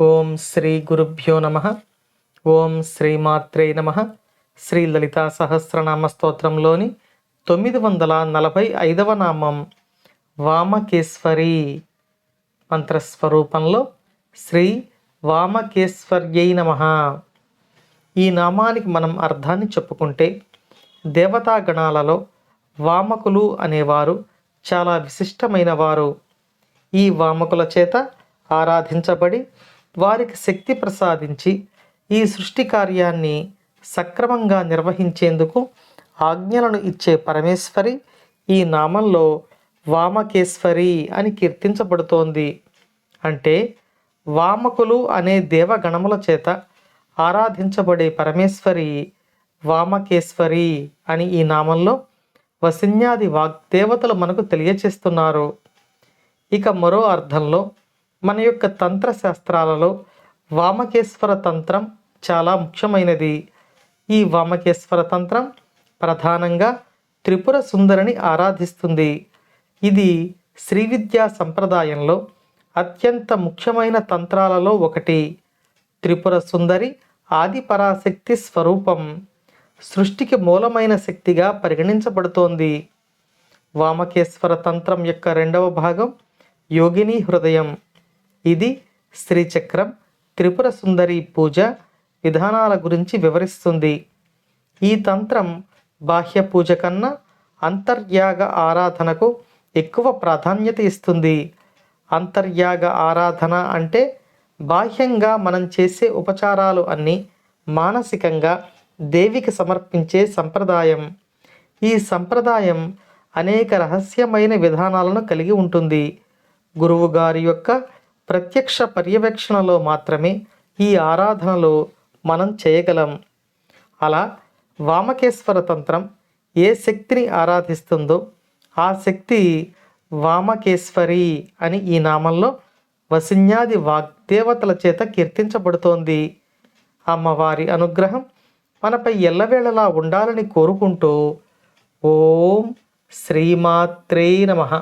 ఓం శ్రీ గురుభ్యో నమ. ఓం శ్రీమాత్రే నమ. శ్రీ లలితా సహస్రనామ స్తోత్రంలోని 945వ నామం వామకేశ్వరి. మంత్రస్వరూపంలో శ్రీ వామకేశ్వర్యై నమ. ఈ నామానికి మనం అర్థాన్ని చెప్పుకుంటే, దేవతాగణాలలో వామకులు అనేవారు చాలా విశిష్టమైన వారు. ఈ వామకుల చేత ఆరాధించబడి వారికి శక్తి ప్రసాదించి ఈ సృష్టి కార్యాన్ని సక్రమంగా నిర్వహించేందుకు ఆజ్ఞలను ఇచ్చే పరమేశ్వరి ఈ నామంలో వామకేశ్వరి అని కీర్తించబడుతోంది. అంటే వామకులు అనే దేవగణముల చేత ఆరాధించబడే పరమేశ్వరి వామకేశ్వరి అని ఈ నామంలో వసిన్యాది వాగ్దేవతలు మనకు తెలియచేస్తున్నారు. ఇక మరో అర్థంలో మన యొక్క తంత్రశాస్త్రాలలో వామకేశ్వర తంత్రం చాలా ముఖ్యమైనది. ఈ వామకేశ్వర తంత్రం ప్రధానంగా త్రిపుర సుందరిని ఆరాధిస్తుంది. ఇది శ్రీ విద్యా సంప్రదాయంలో అత్యంత ముఖ్యమైన తంత్రాలలో ఒకటి. త్రిపుర సుందరి ఆది పరాశక్తి స్వరూపం, సృష్టికి మూలమైన శక్తిగా పరిగణించబడుతోంది. వామకేశ్వర తంత్రం యొక్క రెండవ భాగం యోగిని హృదయం. ఇది శ్రీచక్రం, త్రిపుర సుందరి పూజ విధానాల గురించి వివరిస్తుంది. ఈ తంత్రం బాహ్య పూజ కన్నా అంతర్యాగ ఆరాధనకు ఎక్కువ ప్రాధాన్యత ఇస్తుంది. అంతర్యాగ ఆరాధన అంటే బాహ్యంగా మనం చేసే ఉపచారాలు అన్నీ మానసికంగా దేవికి సమర్పించే సంప్రదాయం. ఈ సంప్రదాయం అనేక రహస్యమైన విధానాలను కలిగి ఉంటుంది. గురువు గారి యొక్క ప్రత్యక్ష పర్యవేక్షణలో మాత్రమే ఈ ఆరాధనలో మనం చేయగలం. అలా వామకేశ్వర తంత్రం ఏ శక్తిని ఆరాధిస్తుందో ఆ శక్తి వామకేశ్వరి అని ఈ నామంలో వసిన్యాది వాగ్దేవతల చేత కీర్తించబడుతోంది. అమ్మవారి అనుగ్రహం మనపై ఎల్లవేళలా ఉండాలని కోరుకుంటూ ఓం శ్రీమాత్రే నమః.